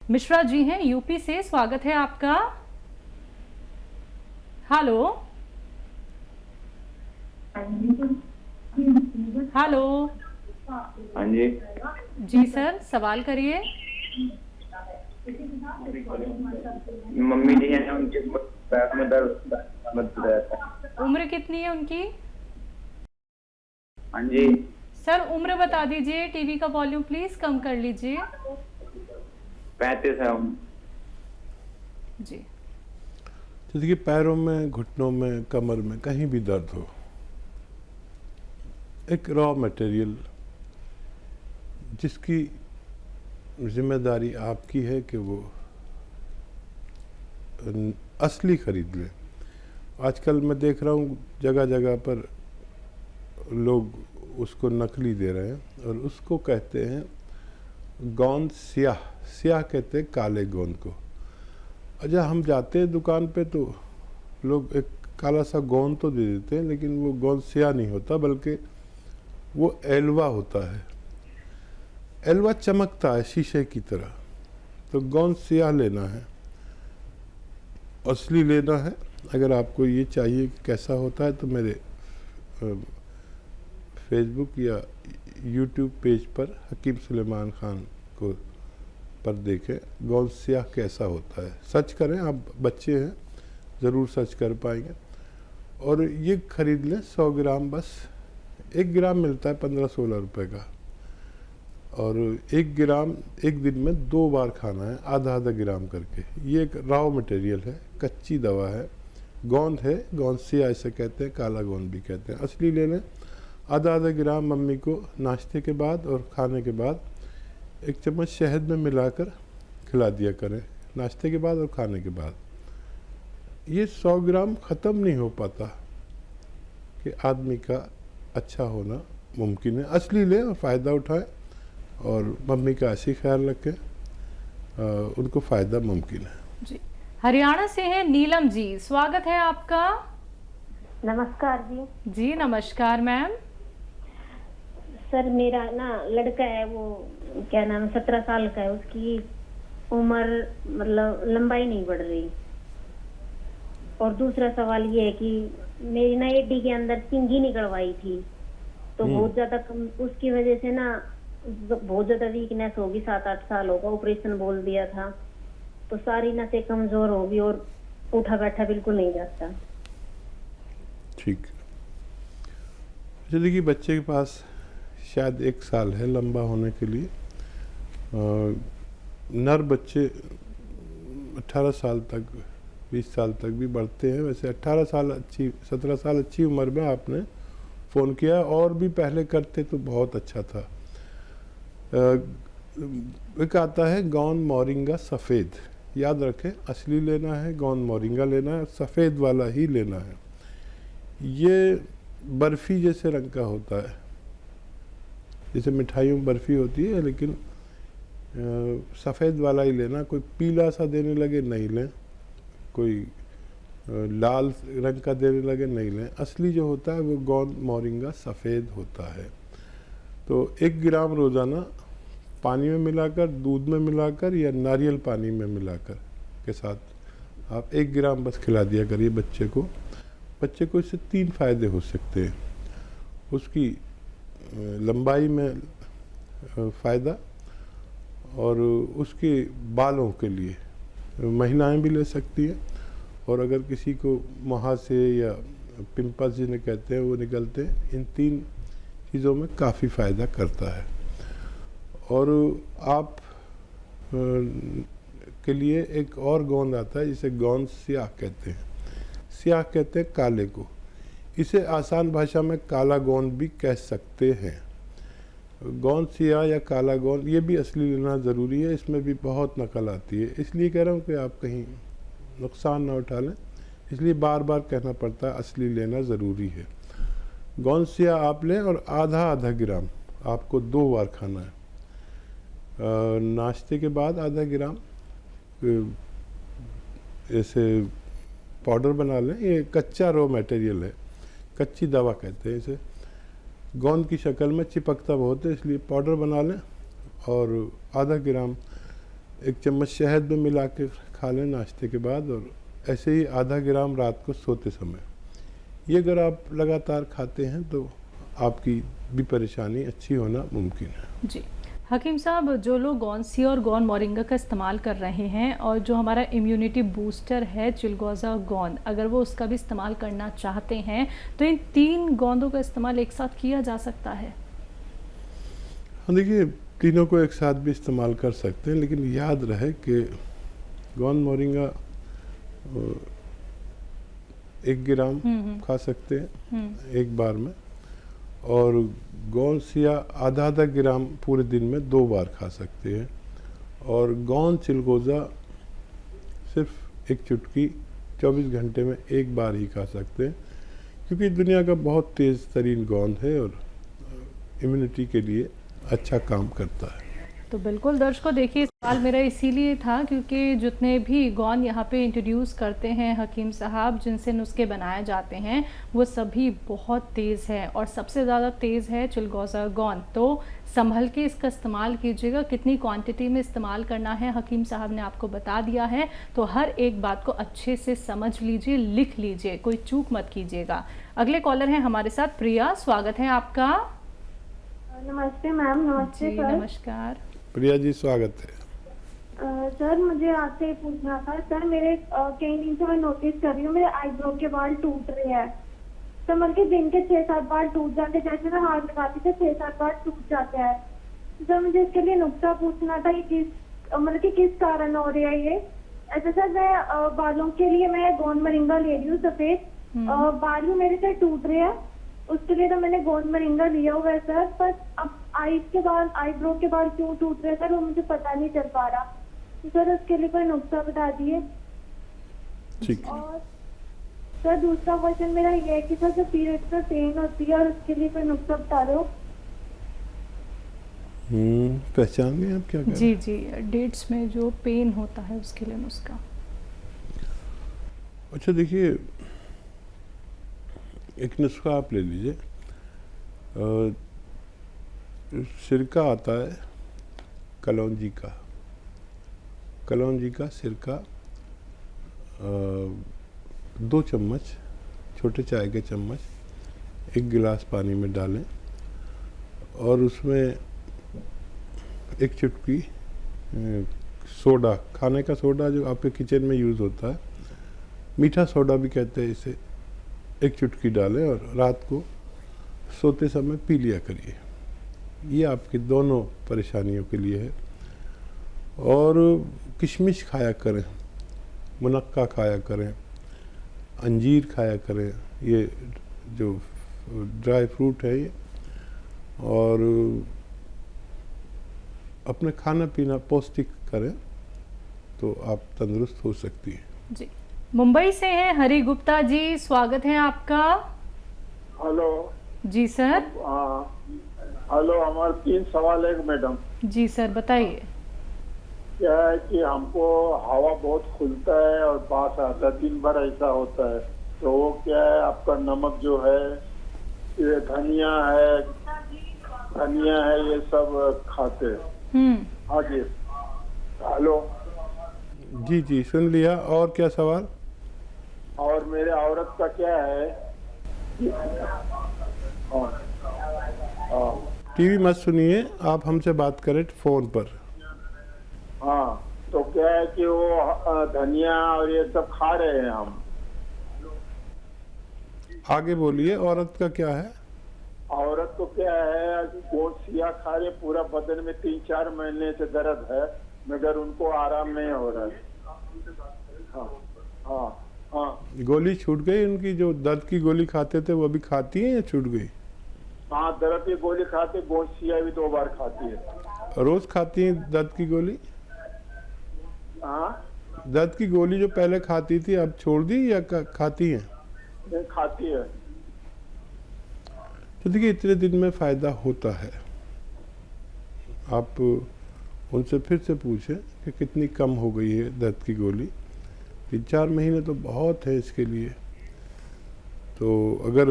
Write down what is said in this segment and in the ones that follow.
मिश्रा जी हैं यूपी से, स्वागत है आपका। Hello hello. हाँ जी। जी सर, सवाल करिए। मम्मी जी है, उनके पैर में दर्द रहता है। उम्र कितनी है उनकी? हाँ जी। सर उम्र बता दीजिए। टीवी का वॉल्यूम प्लीज कम कर लीजिए। 35 है उम्र। जी। तो देखिए, पैरों में, घुटनों में, कमर में कहीं भी दर्द हो, एक रॉ मटेरियल जिसकी जिम्मेदारी आपकी है कि वो असली खरीद लें। आजकल मैं देख रहा हूँ जगह जगह पर लोग उसको नकली दे रहे हैं और उसको कहते हैं गोंद स्याह। स्याह कहते हैं काले गोंद को। अच्छा, हम जाते हैं दुकान पे तो लोग एक काला सा गोंद तो दे देते हैं, लेकिन वो गोंद स्याह नहीं होता, बल्कि वो एलवा होता है। एलवा चमकता है शीशे की तरह। तो गोंद स्याह लेना है, असली लेना है। अगर आपको ये चाहिए कि कैसा होता है तो मेरे फेसबुक या यूट्यूब पेज पर हकीम सुलेमान खान को पर देखें गोंद स्याह कैसा होता है। सर्च करें, आप बच्चे हैं ज़रूर सर्च कर पाएंगे। और ये ख़रीद लें 100 ग्राम, बस 1 ग्राम मिलता है 15-16 रुपए का। और 1 ग्राम एक दिन में 2 बार खाना है, आधा आधा ग्राम करके। ये एक रॉ मटेरियल है, कच्ची दवा है, गोंद है। गोंद स्याह ऐसे कहते हैं, काला गोंद भी कहते हैं। असली ले लें। आधा आधा ग्राम मम्मी को नाश्ते के बाद और खाने के बाद 1 चम्मच शहद में मिलाकर खिला दिया करें, नाश्ते के बाद और खाने के बाद। ये 100 ग्राम ख़त्म नहीं हो पाता कि आदमी का अच्छा होना मुमकिन है। असली लें और फ़ायदा उठाएं और मम्मी का ऐसी ख्याल रखें, उनको फ़ायदा मुमकिन है। जी। हरियाणा से हैं नीलम जी, स्वागत है आपका। नमस्कार जी। जी नमस्कार मैम। सर मेरा ना लड़का है, वो क्या नाम है, 17 साल का है। उसकी उम्र मतलब लंबाई नहीं बढ़ रही। और दूसरा सवाल ये है कि मेरी ना एडी के अंदर सिंगी निकलवाई थी, तो बहुत ज्यादा उसकी वजह से ना बहुत ज्यादा वीकनेस होगी। 7-8 साल होगा, ऑपरेशन बोल दिया था, तो सारी नसें कमजोर होगी और उठा बैठा बिल्कुल नहीं जाता। ठीक। देखिए, बच्चे के पास शायद 1 साल है लंबा होने के लिए। नर बच्चे 18 साल तक, 20 साल तक भी बढ़ते हैं। वैसे 18 साल अच्छी, 17 साल अच्छी उम्र में आपने फ़ोन किया, और भी पहले करते तो बहुत अच्छा था। एक आता है गोंद मोरिंगा सफ़ेद, याद रखें, असली लेना है, गोंद मोरिंगा लेना है, सफ़ेद वाला ही लेना है। ये बर्फ़ी जैसे रंग का होता है, जैसे मिठाइयों में बर्फ़ी होती है, लेकिन सफ़ेद वाला ही लेना। कोई पीला सा देने लगे नहीं लें, कोई लाल रंग का देने लगे नहीं लें। असली जो होता है वो गोंद मोरिंगा सफ़ेद होता है। तो 1 ग्राम रोज़ाना पानी में मिलाकर, दूध में मिलाकर या नारियल पानी में मिलाकर के साथ आप 1 ग्राम बस खिला दिया करिए बच्चे को। बच्चे को इससे 3 फ़ायदे हो सकते हैं। उसकी लंबाई में फ़ायदा, और उसके बालों के लिए महिलाएं भी ले सकती हैं। और अगर किसी को मुहासे या पिंपल्स जिन्हें कहते हैं वो निकलते हैं, इन 3 चीज़ों में काफ़ी फ़ायदा करता है। और आप के लिए एक और गोंद आता है जिसे गोंद स्याह कहते हैं। स्याह कहते हैं काले को। इसे आसान भाषा में काला गोंद भी कह सकते हैं। गोंद स्याह या काला गोंद, ये भी असली लेना ज़रूरी है। इसमें भी बहुत नकल आती है, इसलिए कह रहा हूँ कि आप कहीं नुकसान ना उठा लें, इसलिए बार बार कहना पड़ता है असली लेना ज़रूरी है। गोंद स्याह आप लें और आधा आधा ग्राम आपको 2 बार खाना है। नाश्ते के बाद आधा ग्राम ऐसे पाउडर बना लें। ये कच्चा रॉ मटेरियल है, कच्ची दवा कहते हैं इसे। गोंद की शक्ल में चिपकता बहुत है, इसलिए पाउडर बना लें और आधा ग्राम 1 चम्मच शहद में मिला के खा लें नाश्ते के बाद, और ऐसे ही आधा ग्राम रात को सोते समय। ये अगर आप लगातार खाते हैं तो आपकी भी परेशानी अच्छी होना मुमकिन है। जी हकीम साहब, जो लोग गौनसिया और गौन मोरिंगा का इस्तेमाल कर रहे हैं और जो हमारा इम्यूनिटी बूस्टर है चिलगोज़ा गोंद, अगर वो उसका भी इस्तेमाल करना चाहते हैं तो इन 3 गोंदों का इस्तेमाल एक साथ किया जा सकता है? हाँ, देखिए तीनों को एक साथ भी इस्तेमाल कर सकते हैं, लेकिन याद रहे कि गोंद मोरिंगा 1 ग्राम खा सकते हैं एक बार में, और गौनसिया आधा ग्राम पूरे दिन में 2 बार खा सकते हैं, और गोंद चिलगोज़ा सिर्फ 1 चुटकी 24 घंटे में 1 बार ही खा सकते हैं, क्योंकि दुनिया का बहुत तेज़ तरीन गोंद है और इम्यूनिटी के लिए अच्छा काम करता है। तो बिल्कुल दर्शकों, देखिए सवाल मेरा इसीलिए था क्योंकि जितने भी गौन यहाँ पे इंट्रोड्यूस करते हैं हकीम साहब, जिनसे नुस्खे बनाए जाते हैं, वो सभी बहुत तेज़ हैं और सबसे ज़्यादा तेज़ है चिलगोज़ा गौन। तो संभल के इसका इस्तेमाल कीजिएगा, कितनी क्वांटिटी में इस्तेमाल करना है हकीम साहब ने आपको बता दिया है, तो हर एक बात को अच्छे से समझ लीजिए, लिख लीजिए, कोई चूक मत कीजिएगा। अगले कॉलर हैं हमारे साथ प्रिया, स्वागत है आपका। नमस्ते मैम। नमस्ते जी सर। नमस्कार। प्रिया जी स्वागत है। सर मुझे आपसे पूछना था सर, मेरे कई दिन से मैं नोटिस कर रही हूँ मेरे आईब्रो के बाल टूट रहे हैं। तो मतलब कि दिन के 6-7 बाल टूट जाते हैं, जैसे मैं हाथ लगाती थी 6-7 बाल टूट जाते हैं। सर मुझे इसके लिए नुस्खा पूछना था, ये मतलब कि किस कारण हो रहा है ये? ऐसे सर मैं बालों के लिए मैं गोंद मोरिंगा ले रही हूँ सफेद, बाल भी मेरे से टूट रहे हैं, उसके लिए तो मैंने गोंद मोरिंगा लिया हुआ है सर, पर अब आईज के बाल, आईब्रो के बाल क्यों टूट रहे हैं सर, वो मुझे पता नहीं चल पा रहा। तो सर उसके लिए कोई नुस्खा बता दिए। ठीक है। और सर दूसरा क्वेश्चन मेरा ये है कि सर जो पीरियड्स में पेन होती है और उसके लिए कोई नुस्खा बता दो। पहचान गए आप क्या कह रहे हैं? जी, डेट्स में जो पेन होता है उसके लिए नुस्खा। अच्छा देखिए, एक नुस्खा आप ले लीजिए। सिरका आता है कलौंजी का सिरका, 2 चम्मच, छोटे चाय के चम्मच 1 गिलास पानी में डालें, और उसमें 1 चुटकी सोडा, खाने का सोडा जो आपके किचन में यूज़ होता है, मीठा सोडा भी कहते हैं इसे, 1 चुटकी डालें और रात को सोते समय पी लिया करिए। ये आपकी दोनों परेशानियों के लिए है। और किशमिश खाया करें, मुनक्का खाया करें, अंजीर खाया करें, ये जो ड्राई फ्रूट है ये, और अपने खाना पीना पौष्टिक करें तो आप तंदुरुस्त हो सकती हैं। जी मुंबई से हैं हरि गुप्ता जी, स्वागत है आपका। हेलो जी सर। हेलो, हमारे 3 सवाल है मैडम। जी सर बताइए। क्या है कि हमको हवा बहुत खुलता है और बास आता है, दिन भर ऐसा होता है, तो वो क्या है आपका नमक जो है, ये धनिया है ये सब खाते हैं। हाँ जी। हेलो जी सुन लिया। और क्या सवाल? और मेरे औरत का क्या है? टीवी मत सुनिए, आप हमसे बात करें फ़ोन पर। हाँ, तो क्या है कि वो धनिया और ये सब खा रहे हैं हम। आगे बोलिए, औरत का क्या है? औरत को क्या है, वो सिया खा रहे, पूरा बदन में 3-4 महीने से दर्द है, मगर उनको आराम नहीं हो रहा है। हाँ। गोली छूट गई उनकी? जो दर्द की गोली खाते थे वो अभी खाती हैं या छूट गई? हाँ, दर्द की गोली खाते, गोसिया भी 2 बार खाती है। रोज खाती हैं दर्द की गोली? हाँ, दर्द की गोली जो पहले खाती थी अब छोड़ दी या खाती हैं? नहीं खाती है। तो देखिए, इतने दिन में फ़ायदा होता है। आप उनसे फिर से पूछें कि कितनी कम हो गई है दर्द की गोली। 3-4 महीने तो बहुत है इसके लिए। तो अगर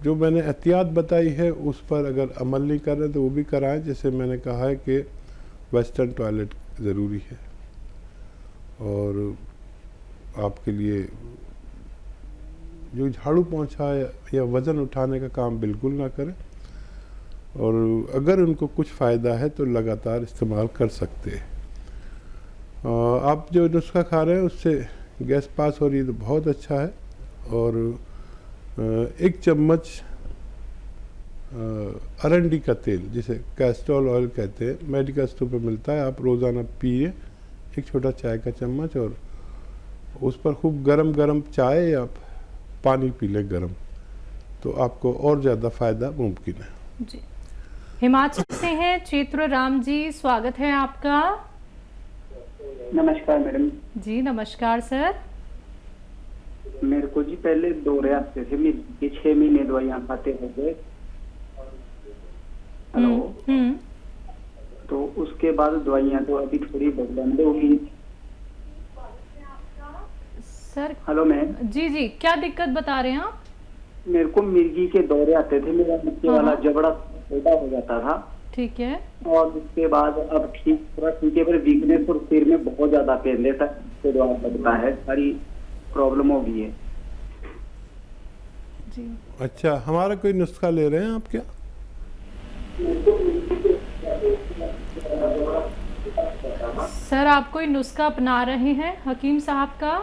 जो मैंने एहतियात बताई है उस पर अगर अमल नहीं कर रहे तो वो भी कराएं। जैसे मैंने कहा है कि वेस्टर्न टॉयलेट ज़रूरी है। और आपके लिए जो झाड़ू पोंछा या वज़न उठाने का काम बिल्कुल ना करें, और अगर उनको कुछ फ़ायदा है तो लगातार इस्तेमाल कर सकते हैं। आप जो नुस्खा खा रहे हैं उससे गैस पास हो रही है तो बहुत अच्छा है। और 1 चम्मच अरंडी का तेल, जिसे कैस्ट्रोल ऑयल कहते हैं, मेडिकल स्टोर पर मिलता है, आप रोज़ाना पिए 1 छोटा चाय का चम्मच, और उस पर खूब गरम गरम चाय या पानी पी लें गरम, तो आपको और ज़्यादा फ़ायदा मुमकिन है। जी, हिमाचल से हैं चित्र राम जी, स्वागत है आपका। नमस्कार मैडम जी नमस्कार सर। मेरे को जी पहले दौरे आते थे, मेरे 6 महीने दवाइयाँ खाते हो गए। हेलो। तो उसके बाद दवाइयाँ तो अभी थोड़ी बंद होगी सर। Hello ma'am. जी जी, क्या दिक्कत बता रहे हैं आप? मेरे को मिर्गी के दौरे आते थे, मेरा नीचे वाला जबड़ा छोटा हो जाता था। ठीक है। और उसके बाद अब थोड़ा ठीक है, पर वीकनेस और सिर में बहुत ज्यादा पेन रहता है, लगता है सारी प्रॉब्लम हो गई है जी। अच्छा, हमारा कोई नुस्खा ले रहे हैं आप क्या? सर आप कोई नुस्खा अपना रहे हैं हकीम साहब का?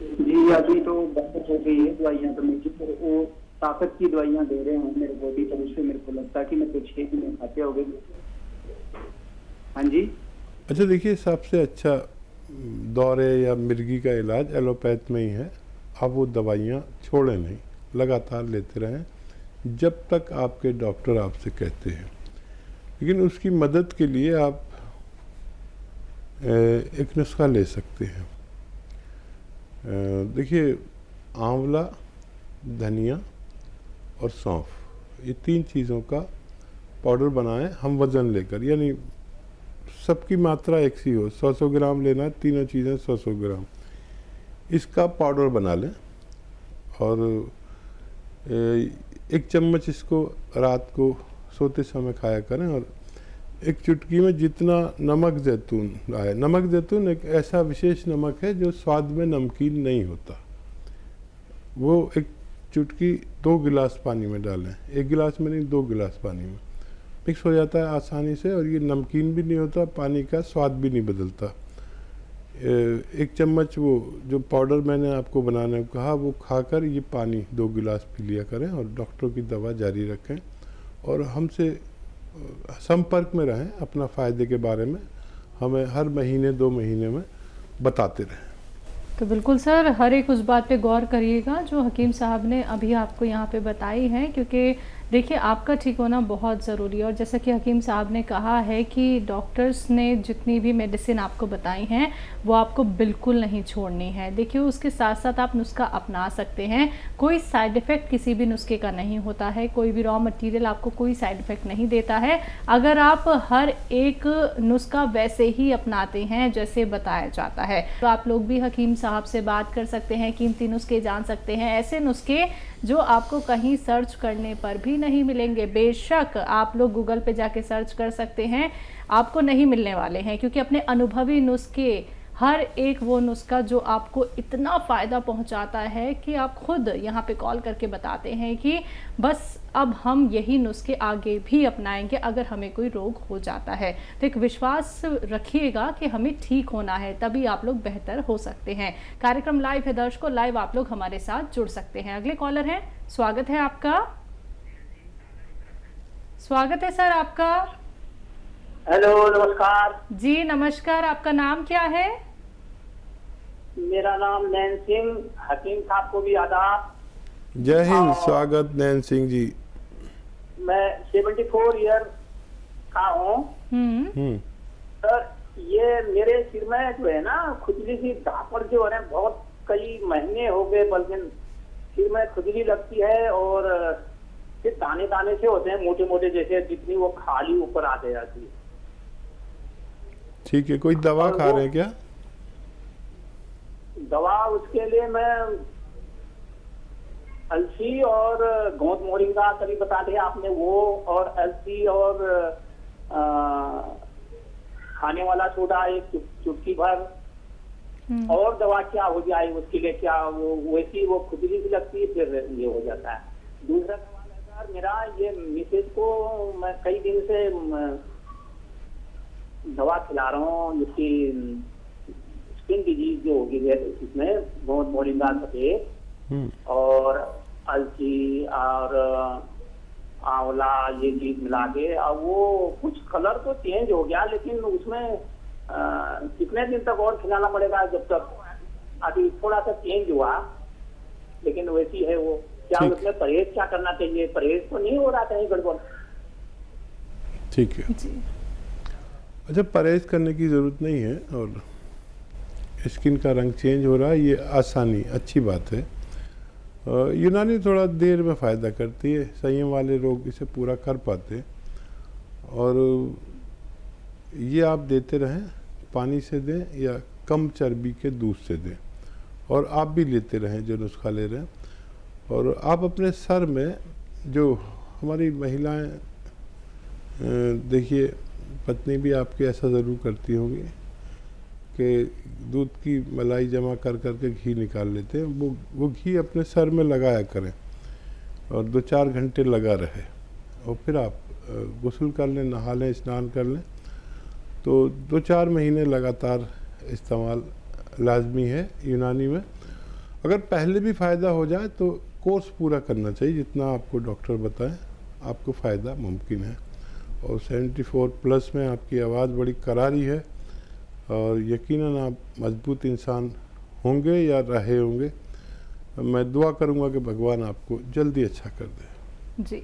जी अभी तो बहुत हो गई है दवाइयाँ, तो मेरी वो ताकत की दवाइयाँ दे रहे हैं मेरे बॉडी पर, उससे मेरे को लगता है कि मैं तो 6 महीने खाते हो गए। हाँ जी। अच्छा देखिए, सबसे अच्छा दौरे या मिर्गी का इलाज एलोपैथ में ही है। आप वो दवाइयाँ छोड़ें नहीं, लगातार लेते रहें जब तक आपके डॉक्टर आपसे कहते हैं। लेकिन उसकी मदद के लिए आप एक नुस्खा ले सकते हैं। देखिए, आंवला, धनिया और सौंफ, ये 3 चीज़ों का पाउडर बनाएं हम वज़न लेकर, यानी सबकी मात्रा एक सी हो, 100-100 ग्राम लेना है, तीनों चीज़ें 100-100 ग्राम, इसका पाउडर बना लें। और 1 चम्मच इसको रात को सोते समय खाया करें। और 1 चुटकी में जितना नमक जैतून आए, नमक जैतून एक ऐसा विशेष नमक है जो स्वाद में नमकीन नहीं होता, वो 1 चुटकी 2 गिलास पानी में डालें, 1 गिलास में नहीं 2 गिलास पानी में मिक्स हो जाता है आसानी से, और ये नमकीन भी नहीं होता, पानी का स्वाद भी नहीं बदलता। 1 चम्मच वो जो पाउडर मैंने आपको बनाने को कहा वो खाकर ये पानी 2 गिलास पी लिया करें, और डॉक्टर की दवा जारी रखें, और हमसे संपर्क में रहें। अपना फ़ायदे के बारे में हमें हर महीने 2 महीने में बताते रहें। तो बिल्कुल सर, हर एक उस बात पे गौर करिएगा जो हकीम साहब ने अभी आपको यहाँ पे बताई है, क्योंकि देखिए आपका ठीक होना बहुत ज़रूरी है। और जैसा कि हकीम साहब ने कहा है कि डॉक्टर्स ने जितनी भी मेडिसिन आपको बताई हैं वो आपको बिल्कुल नहीं छोड़नी है। देखिए उसके साथ साथ आप नुस्खा अपना सकते हैं, कोई साइड इफ़ेक्ट किसी भी नुस्खे का नहीं होता है, कोई भी रॉ मटेरियल आपको कोई साइड इफ़ेक्ट नहीं देता है अगर आप हर एक नुस्खा वैसे ही अपनाते हैं जैसे बताया जाता है। तो आप लोग भी हकीम साहब से बात कर सकते हैं, कीमती नुस्खे जान सकते हैं, ऐसे नुस्खे जो आपको कहीं सर्च करने पर भी नहीं मिलेंगे। बेशक आप लोग गूगल पे जाके सर्च कर सकते हैं, आपको नहीं मिलने वाले हैं, क्योंकि अपने अनुभवी नुस्खे, हर एक वो नुस्खा जो आपको इतना फ़ायदा पहुंचाता है कि आप खुद यहाँ पे कॉल करके बताते हैं कि बस अब हम यही नुस्खे आगे भी अपनाएंगे अगर हमें कोई रोग हो जाता है। तो एक विश्वास रखिएगा कि हमें ठीक होना है, तभी आप लोग बेहतर हो सकते हैं। कार्यक्रम लाइव है दर्शकों, लाइव आप लोग हमारे साथ जुड़ सकते हैं। अगले कॉलर हैं, स्वागत है आपका। स्वागत है सर आपका। हेलो, नमस्कार जी नमस्कार, आपका नाम क्या है? मेरा नाम नैन सिंह। हकीम साहब को भी आदाब। जय हिंद, स्वागत नैन सिंह जी। मैं 74 ईयर का हूँ सर। ये मेरे सिर में जो है ना खुजली सी धापड़ जो है बहुत कई महीने हो गए, बल्कि सिर में खुजली लगती है और फिर दाने दाने से होते हैं मोटे मोटे, जैसे जितनी वो खाली ऊपर आते जाती है। ठीक है, कोई दवा खा रहे हैं क्या? दवा उसके लिए मैं अलसी और गोंद मोरिंगा कभी बता दिया आपने, वो और अलसी और खाने वाला सोडा एक चुटकी भर, और दवा क्या हो जाए उसके लिए, क्या वो वैसी वो खुजली भी लगती है, फिर ये हो जाता है। दूसरा सवाल है सर मेरा, ये मिसेज को मैं कई दिन से दवा खिला रहा हूँ, जिसकी स्किन डिजीज जो होगी है, इसमें बहुत मोरिंगा सफेद और अलसी और आंवला ये चीज मिला के, अब वो कुछ कलर तो चेंज हो गया, लेकिन उसमें कितने दिन तक और खिलाना पड़ेगा? जब तक अभी थोड़ा सा चेंज हुआ, लेकिन वैसी है वो। क्या उसमें परहेज क्या करना चाहिए? परहेज तो नहीं हो रहा कहीं गड़बड़? ठीक है जी। अच्छा, परहेज करने की ज़रूरत नहीं है, और स्किन का रंग चेंज हो रहा है, ये आसानी अच्छी बात है। यूनानी थोड़ा देर में फ़ायदा करती है, संयम वाले लोग इसे पूरा कर पाते हैं। और ये आप देते रहें, पानी से दें या कम चर्बी के दूध से दें, और आप भी लेते रहें जो नुस्खा ले रहे हैं। और आप अपने सर में, जो हमारी महिलाएं, देखिए पत्नी भी आपकी ऐसा ज़रूर करती होंगी कि दूध की मलाई जमा कर करके घी निकाल लेते हैं, वो घी अपने सर में लगाया करें और 2-4 घंटे लगा रहे, और फिर आप गुस्ल कर लें, नहा लें, स्नान कर लें। तो 2-4 महीने लगातार इस्तेमाल लाजमी है यूनानी में। अगर पहले भी फ़ायदा हो जाए तो कोर्स पूरा करना चाहिए, जितना आपको डॉक्टर बताएं आपको फ़ायदा मुमकिन है। और 74 प्लस में आपकी आवाज़ बड़ी करारी है, और यकीनन आप मजबूत इंसान होंगे या रहे होंगे। मैं दुआ करूंगा कि भगवान आपको जल्दी अच्छा कर दे। जी।